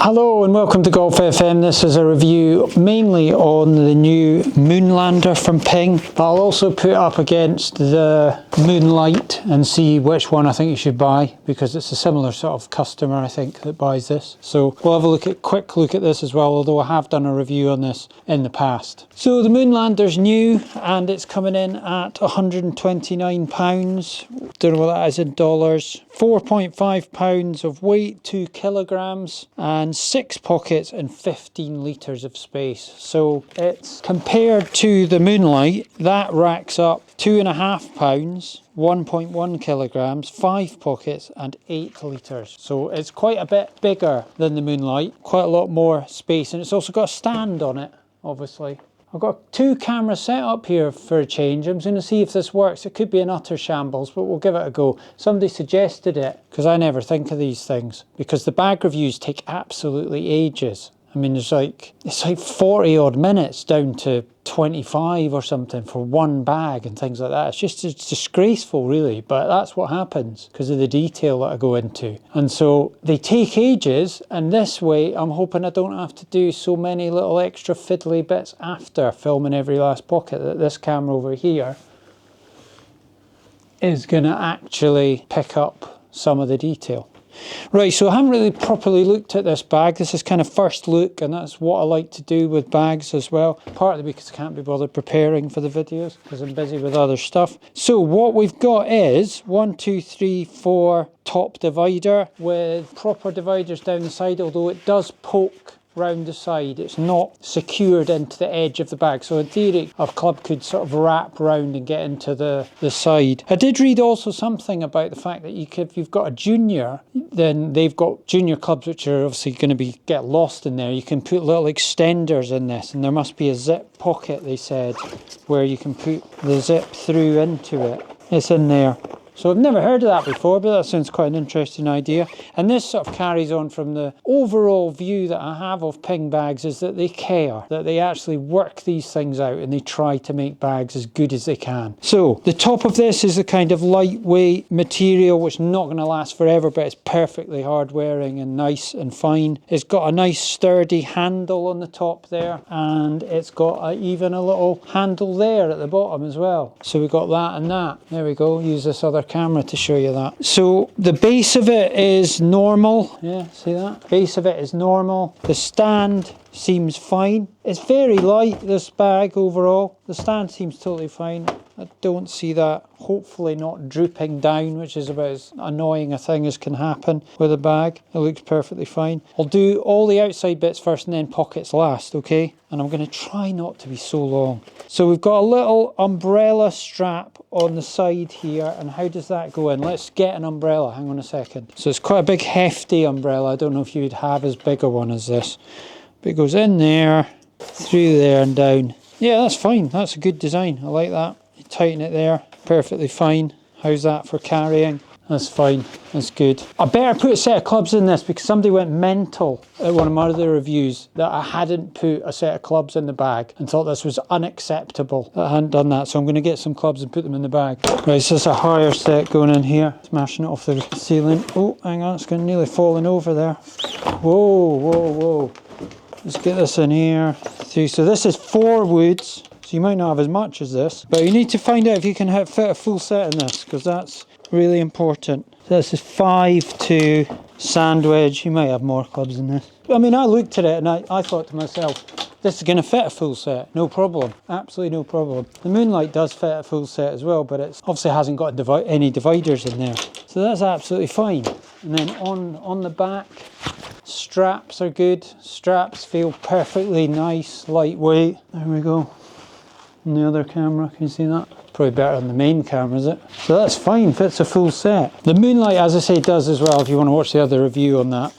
Hello and welcome to Golf FM. This is a review mainly on the new Moonlander from Ping, but I'll also put it up against the Moonlite and see which one I think you should buy, because it's a similar sort of customer I think that buys this. So we'll have a quick look at this as well, although I have done a review on this in the past. So the Moonlander's new and it's coming in at £129. Don't know what that is in dollars. 4.5 pounds of weight, 2 kilograms, and 6 pockets and 15 litres of space. So it's compared to the Moonlite, that racks up 2.5 pounds, 1.1 kilograms, 5 pockets and 8 litres. So it's quite a bit bigger than the Moonlite, quite a lot more space, and it's also got a stand on it, obviously. I've got 2 cameras set up here for a change. I'm going to see if this works. It could be an utter shambles, but we'll give it a go. Somebody suggested it, because I never think of these things, because the bag reviews take absolutely ages. I mean, it's like 40 odd minutes down to 25 or something for one bag and things like that. It's disgraceful really, but that's what happens because of the detail that I go into. And so they take ages, and this way I'm hoping I don't have to do so many little extra fiddly bits after filming every last pocket, that this camera over here is going to actually pick up some of the detail. Right, so I haven't really properly looked at this bag. This is kind of first look, and that's what I like to do with bags as well. Partly because I can't be bothered preparing for the videos because I'm busy with other stuff. So what we've got is 1, 2, 3, 4 top divider with proper dividers down the side, although it does poke round the side. It's not secured into the edge of the bag, so in theory a club could sort of wrap round and get into the side. I did read also something about the fact that if you've got a junior, then they've got junior clubs which are obviously going to get lost in there. You can put little extenders in this, and there must be a zip pocket, they said, where you can put the zip through into it. It's in there. So I've never heard of that before, but that sounds quite an interesting idea. And this sort of carries on from the overall view that I have of Ping bags, is that they care, that they actually work these things out and they try to make bags as good as they can. So the top of this is a kind of lightweight material which is not going to last forever, but it's perfectly hard wearing and nice and fine. It's got a nice sturdy handle on the top there, and it's got even a little handle there at the bottom as well. So we've got that and that. There we go, use this other camera to show you that. So the base of it is normal. Yeah, see that? Base of it is normal. The stand seems fine. It's very light, this bag overall. The stand seems totally fine. I don't see that, hopefully not drooping down, which is about as annoying a thing as can happen with a bag. It looks perfectly fine. I'll do all the outside bits first and then pockets last, okay? And I'm going to try not to be so long. So we've got a little umbrella strap on the side here, and how does that go in? Let's get an umbrella, hang on a second. So it's quite a big hefty umbrella. I don't know if you'd have as big a one as this, but it goes in there, through there and down. Yeah, that's fine, that's a good design, I like that. You tighten it there, perfectly fine. How's that for carrying? That's fine, that's good. I better put a set of clubs in this, because somebody went mental at one of my other reviews that I hadn't put a set of clubs in the bag and thought this was unacceptable that I hadn't done that. So I'm going to get some clubs and put them in the bag. Right, so it's a higher set going in here, smashing it off the ceiling. Oh, hang on, it's going to nearly falling over there. Whoa, whoa, whoa. Let's get this in here. So this is 4 woods, so you might not have as much as this, but you need to find out if you can fit a full set in this, because that's really important. So this is 5-2 sand wedge. You might have more clubs in this. I mean, I looked at it and I thought to myself, this is going to fit a full set, no problem, absolutely no problem. The Moonlite does fit a full set as well, but it obviously hasn't got any dividers in there. So that's absolutely fine. And then on the back, straps are good. Straps feel perfectly nice, lightweight. There we go. On the other camera, can you see that? Probably better on the main camera, is it? So that's fine, fits a full set. The Moonlite, as I say, does as well, if you want to watch the other review on that.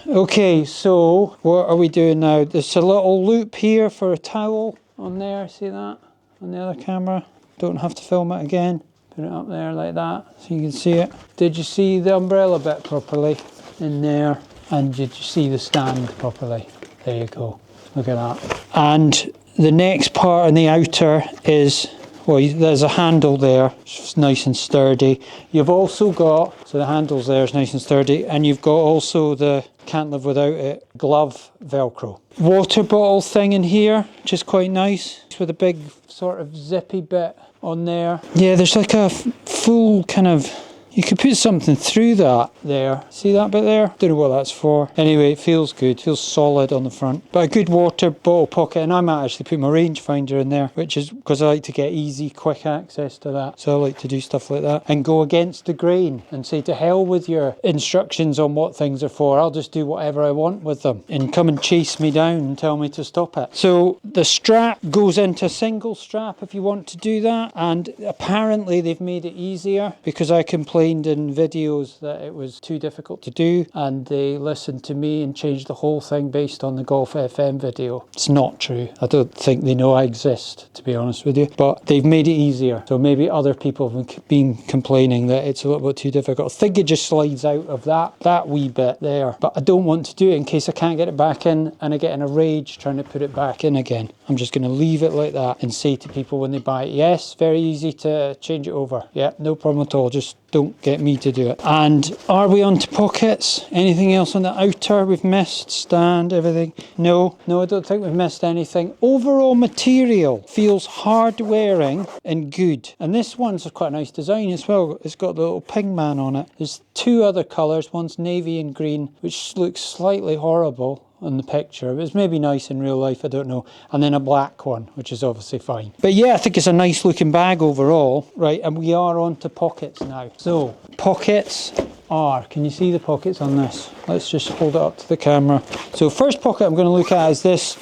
Okay, so what are we doing now? There's a little loop here for a towel on there, see that? On the other camera. Don't have to film it again. Put it up there like that, so you can see it. Did you see the umbrella bit properly in there? And did you see the stand properly? There you go, look at that. And the next part on the outer is well, there's a handle there, it's nice and sturdy. You've also got, so the handle's there, is nice and sturdy, and you've got also the, can't live without it, glove Velcro. Water bottle thing in here, which is quite nice, with a big sort of zippy bit on there. Yeah, there's like a full kind of, you could put something through that there. See that bit there? Don't know what that's for. Anyway, it feels good. Feels solid on the front. But a good water bottle pocket. And I might actually put my rangefinder in there, which is because I like to get easy, quick access to that. So I like to do stuff like that. And go against the grain and say to hell with your instructions on what things are for. I'll just do whatever I want with them. And come and chase me down and tell me to stop it. So the strap goes into a single strap if you want to do that. And apparently they've made it easier because I complained in videos that it was too difficult to do, and they listened to me and changed the whole thing based on the Golf FM video. It's not true. I don't think they know I exist, to be honest with you, but they've made it easier. So maybe other people have been complaining that it's a little bit too difficult. I think it just slides out of that wee bit there, but I don't want to do it in case I can't get it back in and I get in a rage trying to put it back in again. I'm just going to leave it like that and say to people when they buy it, yes, very easy to change it over. Yeah, no problem at all. Just don't get me to do it. And are we on to pockets? Anything else on the outer we've missed? Stand, everything? No, I don't think we've missed anything. Overall material feels hard wearing and good. And this one's quite a nice design as well. It's got the little ping man on it. There's two other colours. One's navy and green, which looks slightly horrible on the picture. It's maybe nice in real life, I don't know. And then a black one, which is obviously fine. But yeah, I think it's a nice looking bag overall. Right, and we are on to pockets now. So, pockets are, can you see the pockets on this? Let's just hold it up to the camera. So first pocket I'm going to look at is this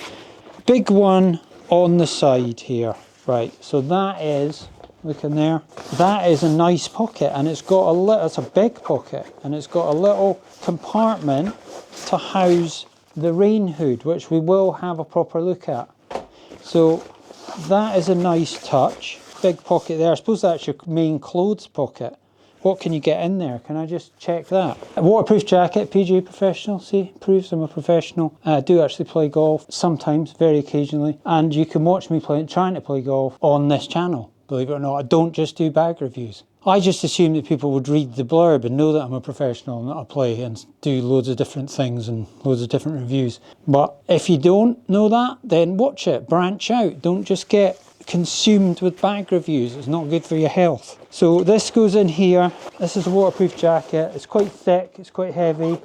big one on the side here. Right, so that is, look in there, that is a nice pocket, and it's got a little, it's a big pocket, and it's got a little compartment to house the rain hood, which we will have a proper look at. So that is a nice touch. Big pocket there. I suppose that's your main clothes pocket. What can you get in there? Can I just check that? A waterproof jacket, PGA professional. See, proves I'm a professional. I do actually play golf sometimes, very occasionally, and you can watch me trying to play golf on this channel. Believe it or not, I don't just do bag reviews. I just assume that people would read the blurb and know that I'm a professional and that I play and do loads of different things and loads of different reviews. But if you don't know that, then watch it, branch out. Don't just get consumed with bag reviews. It's not good for your health. So this goes in here. This is a waterproof jacket. It's quite thick, it's quite heavy.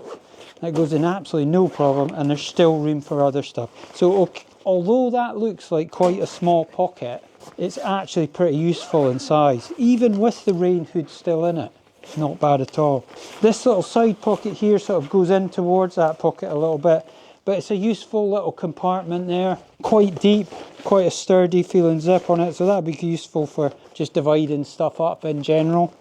That goes in absolutely no problem, and there's still room for other stuff. So okay, although that looks like quite a small pocket, it's actually pretty useful in size, even with the rain hood still in it. It's not bad at all. This little side pocket here sort of goes in towards that pocket a little bit, but it's a useful little compartment there. Quite deep, quite a sturdy feeling zip on it, so that'd be useful for just dividing stuff up in general.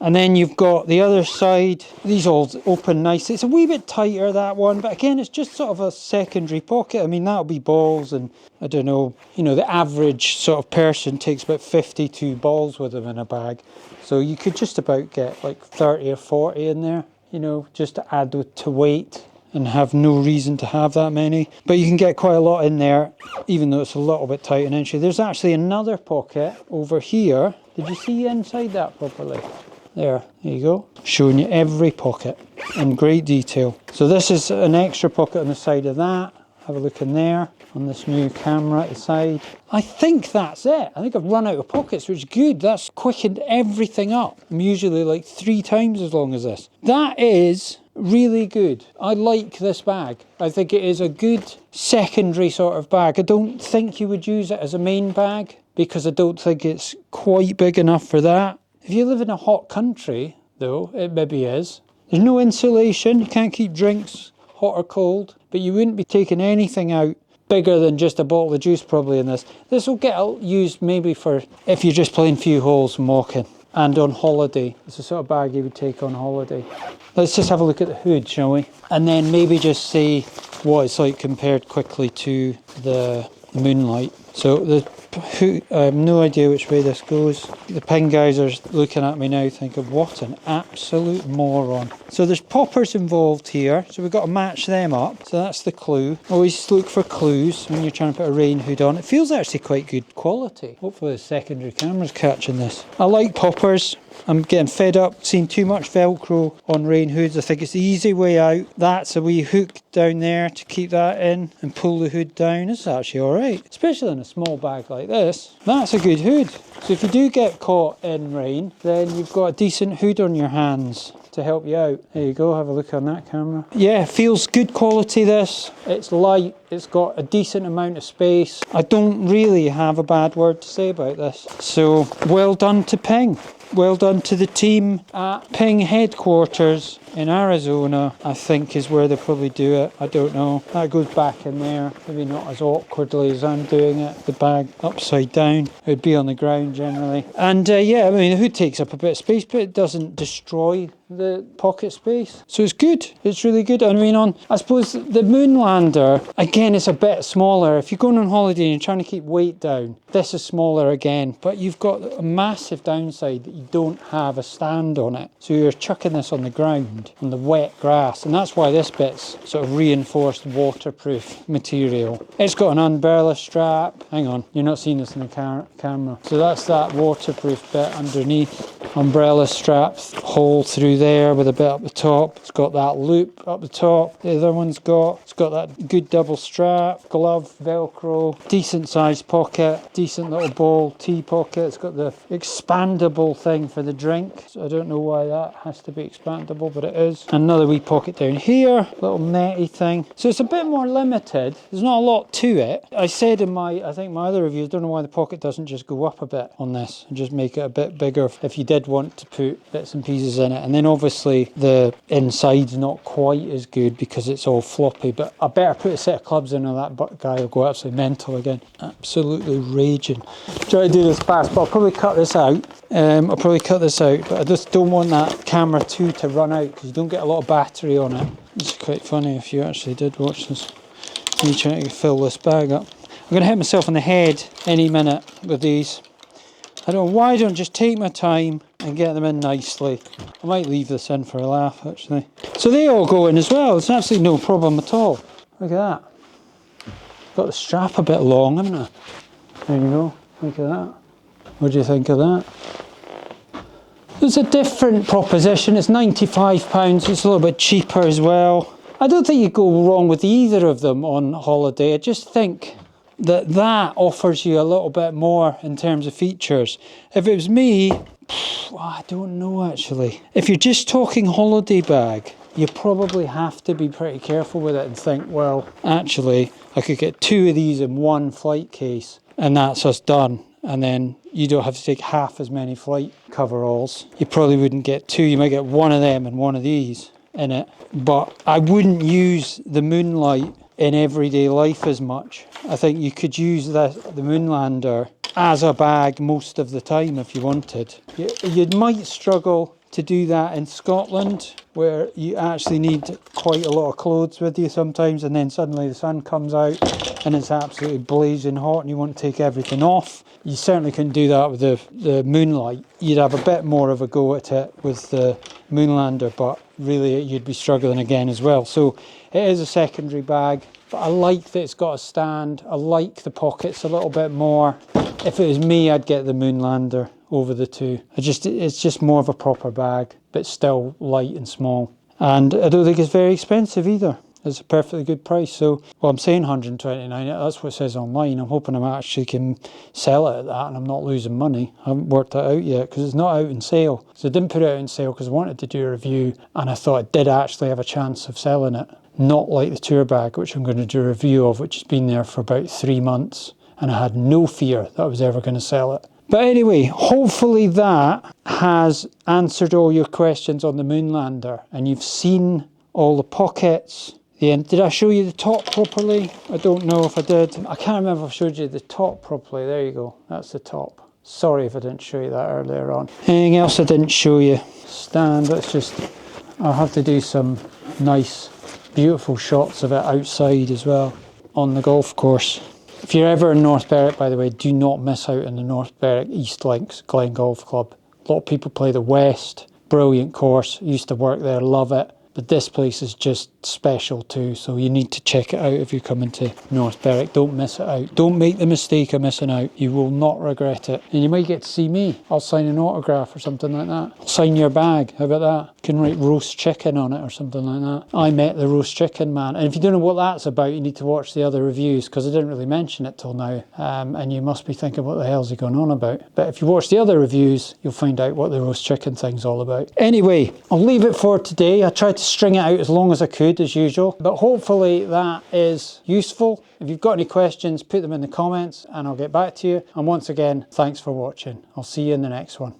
And then you've got the other side. These all open nice. It's a wee bit tighter, that one, but again, it's just sort of a secondary pocket. I mean, that'll be balls, and I don't know, you know, the average sort of person takes about 52 balls with them in a bag. So you could just about get like 30 or 40 in there, you know, just to add to weight and have no reason to have that many. But you can get quite a lot in there, even though it's a little bit tight and entry. There's actually another pocket over here. Did you see inside that properly? There you go, showing you every pocket in great detail. So this is an extra pocket on the side of that. Have a look in there on this new camera at the side. I think that's it. I think I've run out of pockets, which is good. That's quickened everything up. I'm usually like 3 times as long as this. That is really good. I like this bag. I think it is a good secondary sort of bag. I don't think you would use it as a main bag because I don't think it's quite big enough for that. If you live in a hot country, though, it maybe is. There's no insulation, you can't keep drinks hot or cold, but you wouldn't be taking anything out bigger than just a bottle of juice probably in this. This will get used maybe for if you're just playing a few holes and walking. And on holiday, it's the sort of bag you would take on holiday. Let's just have a look at the hood, shall we? And then maybe just see what it's like compared quickly to the Moonlite. So the I have no idea which way this goes. The ping guys are looking at me now thinking, what an absolute moron. So there's poppers involved here, so we've got to match them up. So that's the clue. Always look for clues when you're trying to put a rain hood on. It feels actually quite good quality. Hopefully the secondary camera's catching this. I like poppers. I'm getting fed up seeing too much Velcro on rain hoods. I think it's the easy way out. That's a wee hook down there to keep that in and pull the hood down. This is actually alright, especially in a small bag like this. That's a good hood. So if you do get caught in rain, then you've got a decent hood on your hands to help you out. There you go, have a look on that camera. Yeah, feels good quality this. It's light, it's got a decent amount of space. I don't really have a bad word to say about this. So well done to Ping. Well done to the team at Ping headquarters in Arizona, I think is where they probably do it. I don't know. That goes back in there, maybe not as awkwardly as I'm doing it. The bag upside down. It would be on the ground generally. And yeah, I mean the hood takes up a bit of space, but it doesn't destroy the pocket space. So it's good. It's really good. I mean, I suppose the Moonlander, again, it's a bit smaller. If you're going on holiday and you're trying to keep weight down, this is smaller again, but you've got a massive downside that you don't have a stand on it. So you're chucking this on the ground, on the wet grass, and that's why this bit's sort of reinforced waterproof material. It's got an umbrella strap. Hang on, you're not seeing this in the camera. So that's that waterproof bit underneath. Umbrella straps, hole through there with a bit up the top. It's got that loop up the top. The other one's it's got that good double strap, glove, Velcro, decent sized pocket, decent little ball tea pocket. It's got the expandable thing for the drink. So I don't know why that has to be expandable, but it is. Another wee pocket down here, little netty thing. So it's a bit more limited. There's not a lot to it. I said in my other reviews, I don't know why the pocket doesn't just go up a bit on this and just make it a bit bigger if you did want to put bits and pieces in it. And then obviously the inside's not quite as good because it's all floppy, but I better put a set of clubs in or that guy will go absolutely mental again. Absolutely raging. Try to do this fast, but I'll probably cut this out. But I just don't want that camera to run out because you don't get a lot of battery on it. It's quite funny if you actually did watch this. Me trying to fill this bag up. I'm going to hit myself on the head any minute with these. I don't know why I don't just take my time and get them in nicely. I might leave this in for a laugh actually. So they all go in as well. It's absolutely no problem at all. Look at that. Got the strap a bit long, haven't I? There you go. Look at that. What do you think of that? It's a different proposition. It's £95. It's a little bit cheaper as well. I don't think you go wrong with either of them on holiday. I just think that offers you a little bit more in terms of features. If it was me, I don't know actually. If you're just talking holiday bag, you probably have to be pretty careful with it and think, well, actually, I could get 2 of these in one flight case and that's us done. And then you don't have to take half as many flight coveralls. You probably wouldn't get 2. You might get 1 of them and 1 of these in it. But I wouldn't use the Moonlite in everyday life as much. I think you could use the Moonlander as a bag most of the time if you wanted. You might struggle to do that in Scotland where you actually need quite a lot of clothes with you sometimes, and then suddenly the sun comes out and it's absolutely blazing hot and you want to take everything off. You certainly couldn't do that with the Moonlite. You'd have a bit more of a go at it with the Moonlander, but really you'd be struggling again as well. So it is a secondary bag, but I like that it's got a stand. I like the pockets a little bit more. If it was me, I'd get the Moonlander over the 2. It's just more of a proper bag, but still light and small. And I don't think it's very expensive either. It's a perfectly good price. So, well, I'm saying 129. That's what it says online. I'm hoping I actually can sell it at that and I'm not losing money. I haven't worked that out yet because it's not out in sale. So I didn't put it out in sale because I wanted to do a review and I thought it did actually have a chance of selling it. Not like the tour bag, which I'm going to do a review of, which has been there for about 3 months. And I had no fear that I was ever going to sell it. But anyway, hopefully that has answered all your questions on the Moonlander and you've seen all the pockets. Did I show you the top properly? I don't know if I did. I can't remember if I showed you the top properly. There you go. That's the top. Sorry if I didn't show you that earlier on. Anything else I didn't show you? Stand, I'll have to do some nice, beautiful shots of it outside as well on the golf course. If you're ever in North Berwick, by the way, do not miss out on the North Berwick East Links Glen Golf Club. A lot of people play the West. Brilliant course. Used to work there, love it. But this place is just special too, so you need to check it out if you're coming to North Berwick. Don't miss it out. Don't make the mistake of missing out. You will not regret it. And you might get to see me. I'll sign an autograph or something like that. I'll sign your bag. How about that? You can write roast chicken on it or something like that. I met the roast chicken man. And if you don't know what that's about, you need to watch the other reviews, because I didn't really mention it till now. And you must be thinking, what the hell's he going on about? But if you watch the other reviews, you'll find out what the roast chicken thing's all about. Anyway, I'll leave it for today. I tried to string it out as long as I could, as usual, but hopefully that is useful. If you've got any questions, put them in the comments and I'll get back to you. And once again, thanks for watching. I'll see you in the next one.